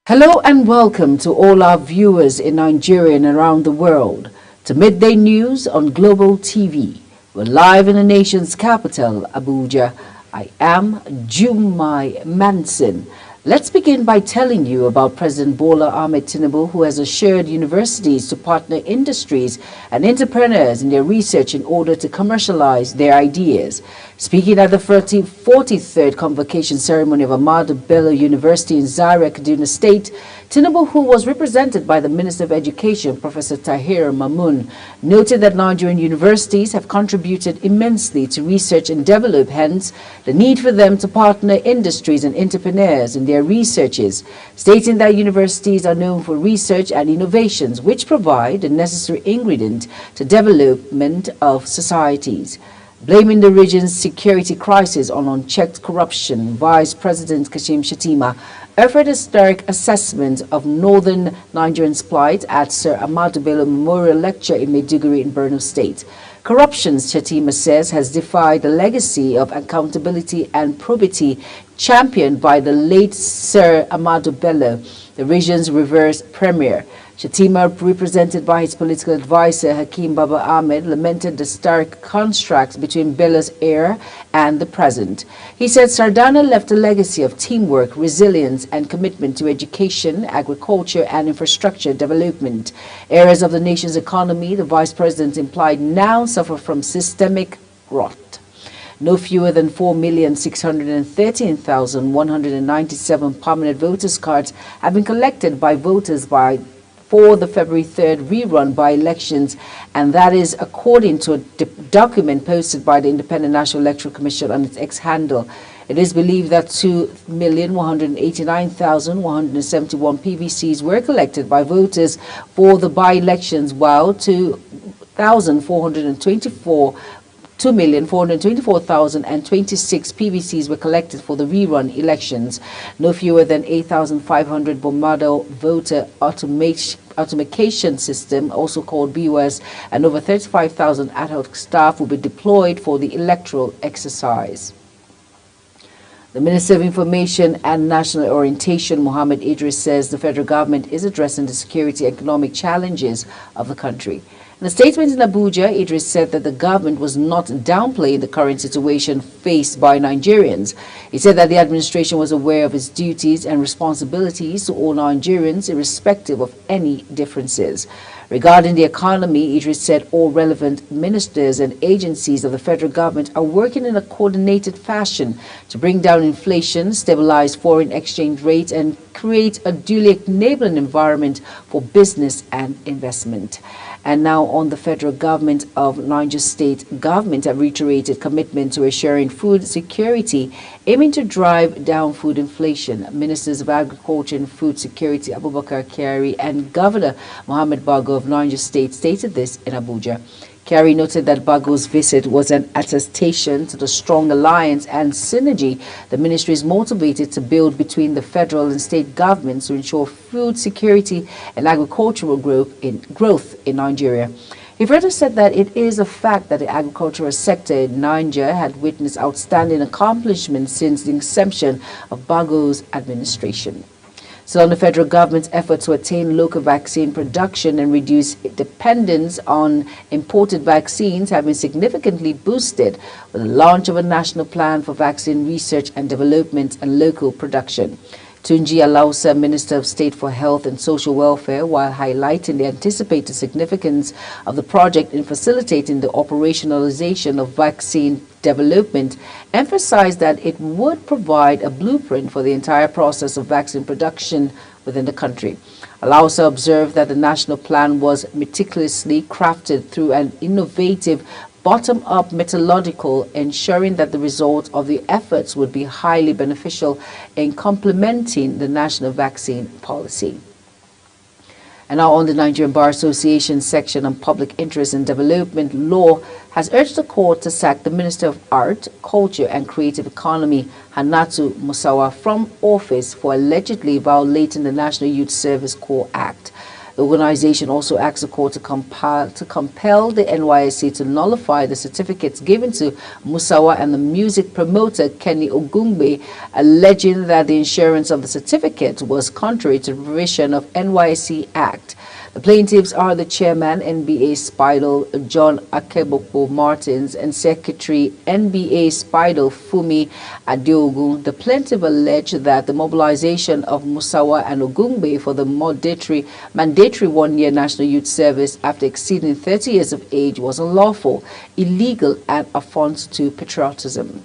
Hello and welcome to all our viewers in Nigeria and around the world to Midday News on Global TV. We're live in the nation's capital, Abuja. I am Jumai Manson. Let's begin by telling you about President Bola Ahmed Tinubu, who has assured universities to partner industries and entrepreneurs in their research in order to commercialize their ideas. Speaking at the 43rd convocation ceremony of Ahmadu Bello University in Zaria, Kaduna State, Tinubu, who was represented by the Minister of Education, Professor Tahir Mamun, noted that Nigerian universities have contributed immensely to research and development, hence the need for them to partner industries and entrepreneurs in their researches, stating that universities are known for research and innovations which provide the necessary ingredient to development of societies. Blaming the region's security crisis on unchecked corruption, Vice President Kashim Shettima offered a historic assessment of northern Nigerians' plight at Sir Ahmadu Bello Memorial Lecture in Maiduguri in Borno State. Corruption, Shettima says, has defied the legacy of accountability and probity championed by the late Sir Ahmadu Bello, the region's reverse premier. Shettima, represented by his political advisor Hakeem Baba Ahmed, lamented the stark contrast between Bello's era and the present. He said Sardana left a legacy of teamwork, resilience, and commitment to education, agriculture, and infrastructure development. Areas of the nation's economy, the vice president implied, now suffer from systemic rot. No fewer than 4,613,197 permanent voters' cards have been collected by voters for the February 3rd rerun by-elections, and that is according to a document posted by the Independent National Electoral Commission on its X handle. It is believed that 2,189,171 PVCs were collected by voters for the by-elections, while 2,424,026 PVCs were collected for the rerun elections. No fewer than 8,500 Bombardo voter automation system, also called BOS, and over 35,000 ad hoc staff will be deployed for the electoral exercise. The Minister of Information and National Orientation, Mohammed Idris, says the federal government is addressing the security and economic challenges of the country. In a statement in Abuja, Idris said that the government was not downplaying the current situation faced by Nigerians. He said that the administration was aware of its duties and responsibilities to all Nigerians, irrespective of any differences. Regarding the economy, Idris said all relevant ministers and agencies of the federal government are working in a coordinated fashion to bring down inflation, stabilize foreign exchange rates, and create a duly enabling environment for business and investment. And now on the federal government of Niger State government have reiterated commitment to assuring food security, aiming to drive down food inflation. Ministers of Agriculture and Food Security Abubakar Kyari and Governor Mohammed Bago of Niger State stated this in Abuja. Kyari noted that Bago's visit was an attestation to the strong alliance and synergy the ministry is motivated to build between the federal and state governments to ensure food security and agricultural growth in Nigeria. He further said that it is a fact that the agricultural sector in Niger had witnessed outstanding accomplishments since the inception of Bago's administration. So on the federal government's effort to attain local vaccine production and reduce dependence on imported vaccines have been significantly boosted with the launch of a national plan for vaccine research and development and local production. Tunji Alausa, Minister of State for Health and Social Welfare, while highlighting the anticipated significance of the project in facilitating the operationalization of vaccine development, emphasized that it would provide a blueprint for the entire process of vaccine production within the country. Alausa observed that the national plan was meticulously crafted through an innovative bottom-up methodological, ensuring that the results of the efforts would be highly beneficial in complementing the national vaccine policy. And now on the Nigerian Bar Association section on public interest and development law has urged the court to sack the Minister of Art, Culture and Creative Economy, Hannatu Musawa, from office for allegedly violating the National Youth Service Corps Act. The organization also asked the court to compel the NYSC to nullify the certificates given to Musawa and the music promoter Kenny Ogungbe, alleging that the insurance of the certificate was contrary to the provision of NYSC Act. The plaintiffs are the chairman, NBA Spidal, John Akeboko Martins, and secretary, NBA Spidal, Fumi Adeogun. The plaintiff alleged that the mobilization of Musawa and Ogungbe for the mandatory one-year National Youth Service after exceeding 30 years of age was unlawful, illegal, and affront to patriotism.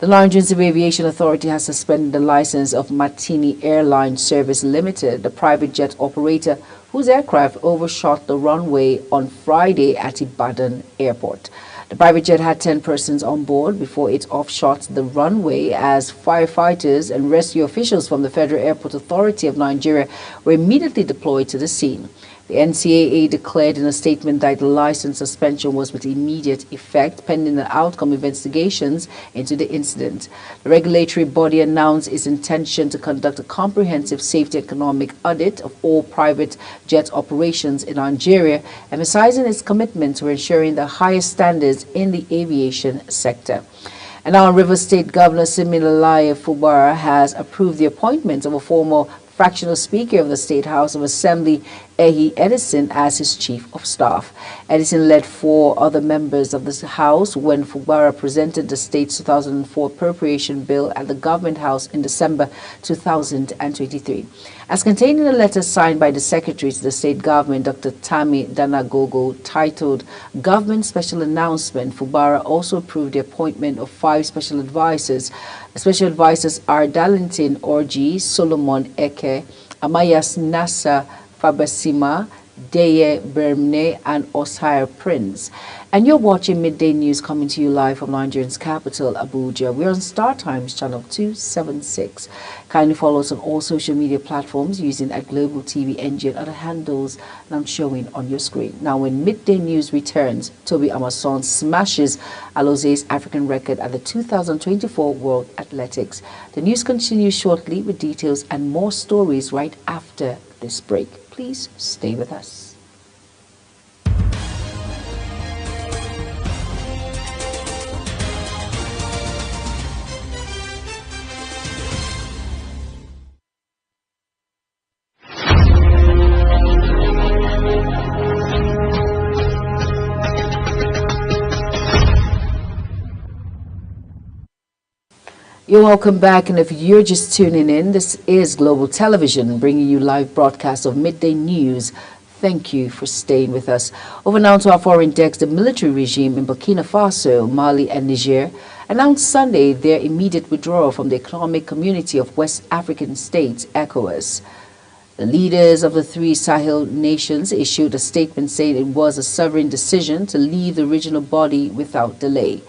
The Nigerian Civil Aviation Authority has suspended the license of Martini Airline Service Limited, the private jet operator whose aircraft overshot the runway on Friday at Ibadan Airport. The private jet had 10 persons on board before it offshot the runway as firefighters and rescue officials from the Federal Airport Authority of Nigeria were immediately deployed to the scene. The NCAA declared in a statement that the license suspension was with immediate effect pending the outcome investigations into the incident. The regulatory body announced its intention to conduct a comprehensive safety economic audit of all private jet operations in Nigeria, emphasizing its commitment to ensuring the highest standards in the aviation sector. And now Rivers State Governor Siminalayi Fubara has approved the appointment of a former fractional Speaker of the State House of Assembly, Ehi Edison, as his Chief of Staff. Edison led 4 other members of the House when Fubara presented the state's 2004 appropriation bill at the Government House in December 2023. As contained in a letter signed by the Secretary to the State Government, Dr. Tami Danagogo, titled Government Special Announcement, Fubara also approved the appointment of 5 special advisors. The special advisors are Darlington Orji, Solomon Eke, Amayas Nasa Fabasima, Deye Bermne, and Osire Prince. And you're watching Midday News coming to you live from Nigeria's capital, Abuja. We're on Star Times channel 276. Kindly follow us on all social media platforms using @Global TV NG and other handles that I'm showing on your screen. Now, when Midday News returns, Toby Amason smashes Aloze's African record at the 2024 World Athletics. The news continues shortly with details and more stories right after this break. Please stay with us. You're welcome back, and if you're just tuning in, this is Global Television bringing you live broadcasts of Midday News. Thank you for staying with us. Over now to our foreign desk. The military regime in Burkina Faso, Mali, and Niger announced Sunday their immediate withdrawal from the Economic Community of West African States, ECOWAS. The leaders of the 3 Sahel nations issued a statement saying it was a sovereign decision to leave the regional body without delay.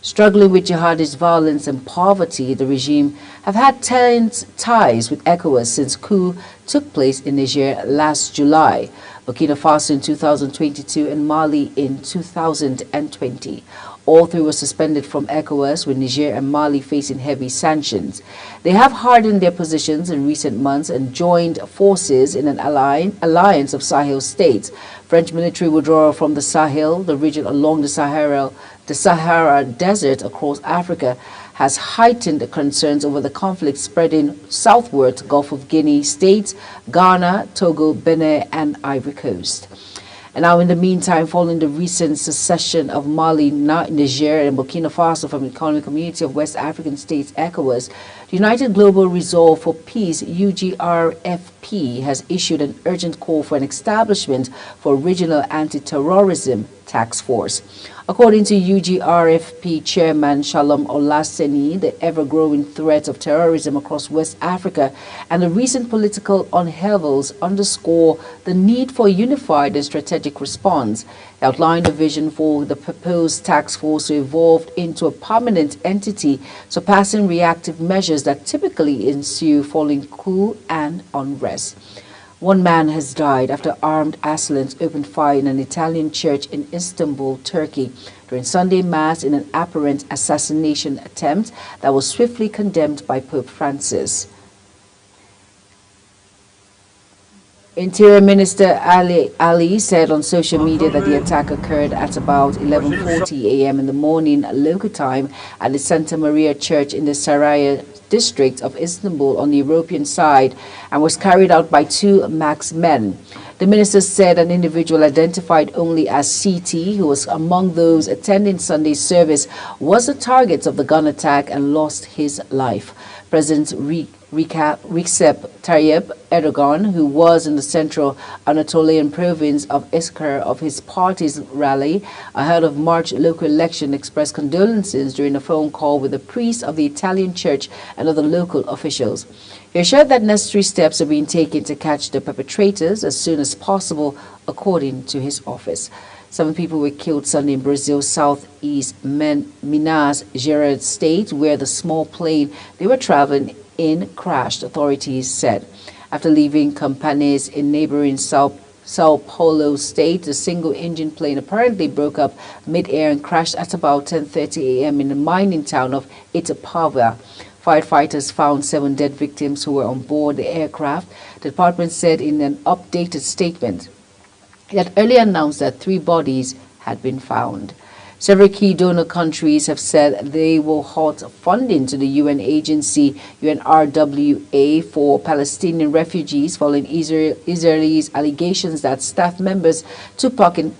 Struggling with jihadist violence and poverty, the regime have had tense ties with ECOWAS since coup took place in Niger last July, Burkina Faso in 2022, and Mali in 2020. All 3 were suspended from ECOWAS, with Niger and Mali facing heavy sanctions. They have hardened their positions in recent months and joined forces in an alliance of Sahel states. French military withdrawal from the Sahel, the region along the Sahara Desert across Africa, has heightened the concerns over the conflict spreading southward to Gulf of Guinea states, Ghana, Togo, Benin, and Ivory Coast. And now, in the meantime, following the recent secession of Mali, Niger, and Burkina Faso from the Economic Community of West African States, ECOWAS, the United Global Resolve for Peace, UGRFP, has issued an urgent call for an establishment for a regional anti-terrorism task force. According to UGRFP Chairman Shalom Olaseni, the ever-growing threat of terrorism across West Africa and the recent political upheavals underscore the need for a unified and strategic response. He outlined a vision for the proposed task force to evolve into a permanent entity, surpassing reactive measures that typically ensue following coup and unrest. 1 man has died after armed assailants opened fire in an Italian church in Istanbul, Turkey, during Sunday Mass in an apparent assassination attempt that was swiftly condemned by Pope Francis. Interior Minister Ali said on social media that the attack occurred at about 11:40 a.m. in the morning local time at the Santa Maria Church in the Saraya district of Istanbul on the European side and was carried out by two MAX men. The minister said an individual identified only as CT, who was among those attending Sunday's service, was the target of the gun attack and lost his life. President Recep Tayyip Erdogan, who was in the central Anatolian province of Iskar of his party's rally ahead of March local election, expressed condolences during a phone call with the priest of the Italian church and other local officials. He assured that necessary steps are being taken to catch the perpetrators as soon as possible, according to his office. 7 people were killed Sunday in Brazil's southeast Minas Gerais state, where the small plane they were traveling in crashed, authorities said. After leaving Campinas in neighboring Sao Paulo state, the single-engine plane apparently broke up mid-air and crashed at about 10:30 a.m. in the mining town of Itapava. Firefighters found 7 dead victims who were on board the aircraft. The department said in an updated statement. It had earlier announced that 3 bodies had been found. Several key donor countries have said they will halt funding to the UN agency UNRWA for Palestinian refugees following Israel's allegations that staff members took part in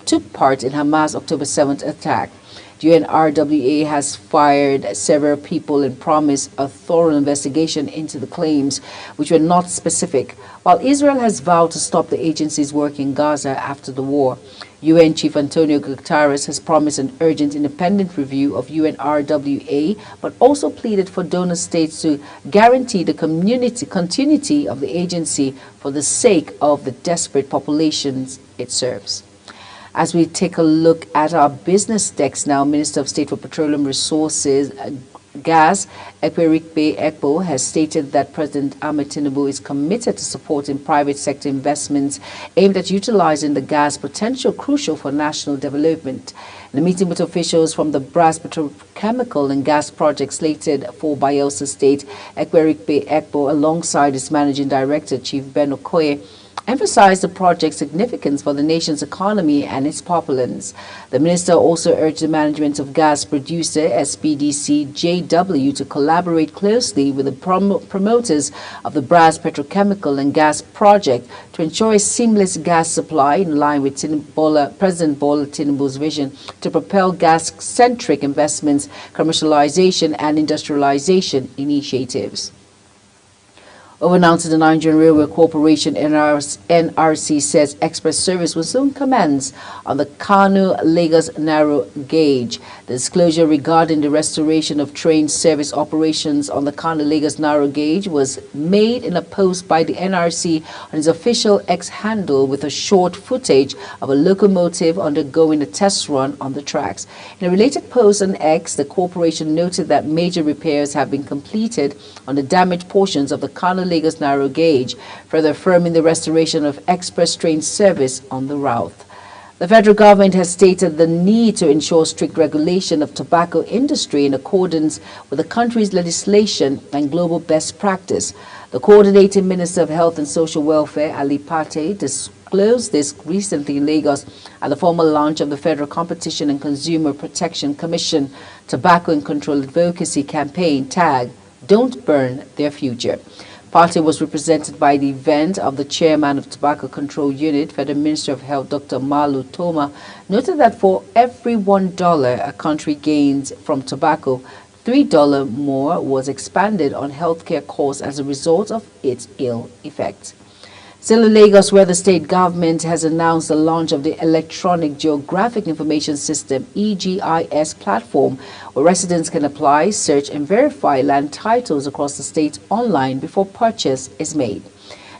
Hamas' October 7th attack. The UNRWA has fired several people and promised a thorough investigation into the claims, which were not specific, while Israel has vowed to stop the agency's work in Gaza after the war. UN Chief Antonio Guterres has promised an urgent independent review of UNRWA, but also pleaded for donor states to guarantee the continuity of the agency for the sake of the desperate populations it serves. As we take a look at our business decks now, Minister of State for Petroleum Resources, Gas, Ekwerikpe Ekpo, has stated that President Ahmed Tinubu is committed to supporting private sector investments aimed at utilizing the gas potential crucial for national development. In a meeting with officials from the Brass Petrochemical and Gas project slated for Bayelsa State, Ekwerikpe Ekpo, alongside its Managing Director, Chief Ben Okoye, emphasized the project's significance for the nation's economy and its populace. The minister also urged the management of gas producer SPDC JW to collaborate closely with the promoters of the Brass Petrochemical and Gas project to ensure a seamless gas supply in line with President Bola Tinubu's vision to propel gas-centric investments, commercialization and industrialization initiatives. Over now to the Nigerian Railway Corporation, NRC says express service will soon commence on the Kano-Lagos narrow gauge. The disclosure regarding the restoration of train service operations on the Kano-Lagos narrow gauge was made in a post by the NRC on its official X handle with a short footage of a locomotive undergoing a test run on the tracks. In a related post on X, the corporation noted that major repairs have been completed on the damaged portions of the Kano-Lagos narrow gauge, further affirming the restoration of express train service on the route. The federal government has stated the need to ensure strict regulation of tobacco industry in accordance with the country's legislation and global best practice. The Coordinating Minister of Health and Social Welfare, Ali Pate, disclosed this recently in Lagos at the formal launch of the Federal Competition and Consumer Protection Commission Tobacco and Control Advocacy Campaign, TAG, Don't Burn Their Future. Party was represented by the event of the chairman of Tobacco Control Unit, Federal Minister of Health, Dr. Malu Toma, noted that for every $1 a country gains from tobacco, $3 more was expanded on healthcare costs as a result of its ill effects. Still in Lagos, where the state government has announced the launch of the Electronic Geographic Information System EGIS platform, where residents can apply, search and verify land titles across the state online before purchase is made.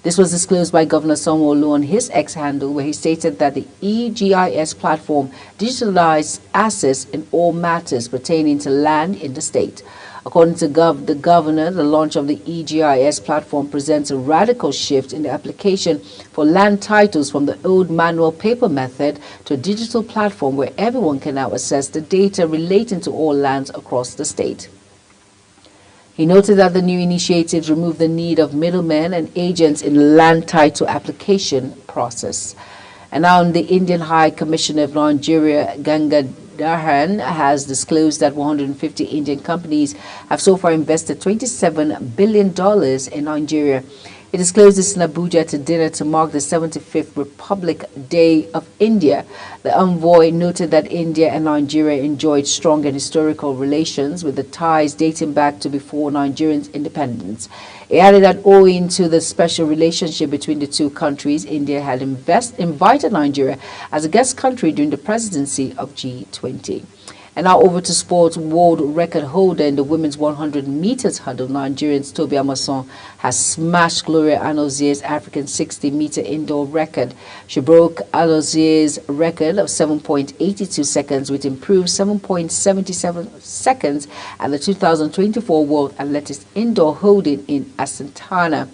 This was disclosed by Governor Sanwo-Olu on his X handle, where he stated that the EGIS platform digitalized assets in all matters pertaining to land in the state. According to the governor, the launch of the EGIS platform presents a radical shift in the application for land titles from the old manual paper method to a digital platform where everyone can now access the data relating to all lands across the state. He noted that the new initiatives remove the need of middlemen and agents in land title application process. And now the Indian High Commissioner of Nigeria, Gangadharan, has disclosed that 150 Indian companies have so far invested $27 billion in Nigeria. He disclosed this in Abuja at a dinner to mark the 75th Republic Day of India. The envoy noted that India and Nigeria enjoyed strong and historical relations, with the ties dating back to before Nigerians' independence. He added that owing to the special relationship between the two countries, India had invited Nigeria as a guest country during the presidency of G20. And now over to sports. World record holder in the women's 100 meters hurdle, Nigerian's Tobi Amusan has smashed Gloria Anozier's African 60-meter indoor record. She broke Anozier's record of 7.82 seconds, which improved 7.77 seconds at the 2024 World Athletics Indoor holding in Asantana.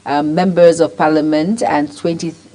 Members of Parliament and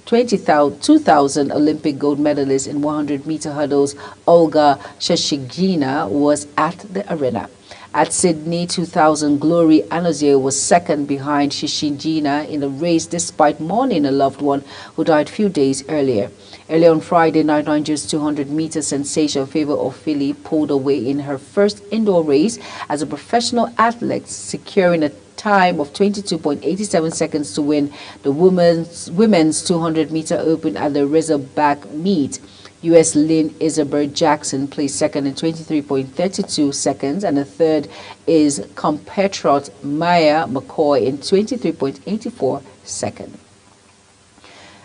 2000 Olympic gold medalist in 100-meter hurdles, Olga Shishigina, was at the arena. At Sydney 2000, Glory Anozier was second behind Shishigina in the race, despite mourning a loved one who died a few days earlier. Earlier on Friday night, Nigeria's 200-meter sensation Favour Ofili pulled away in her first indoor race as a professional athlete, securing a time of 22.87 seconds to win the women's 200-meter open at the Razorback meet. U.S. Lynn Isabel Jackson placed second in 23.32 seconds, and the third is compatriot Maya McCoy in 23.84 seconds.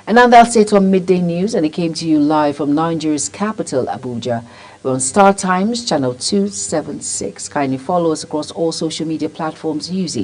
And now that's it on Midday News, and it came to you live from Nigeria's capital, Abuja. We're on Star Times, channel 276. Kindly follow us across all social media platforms using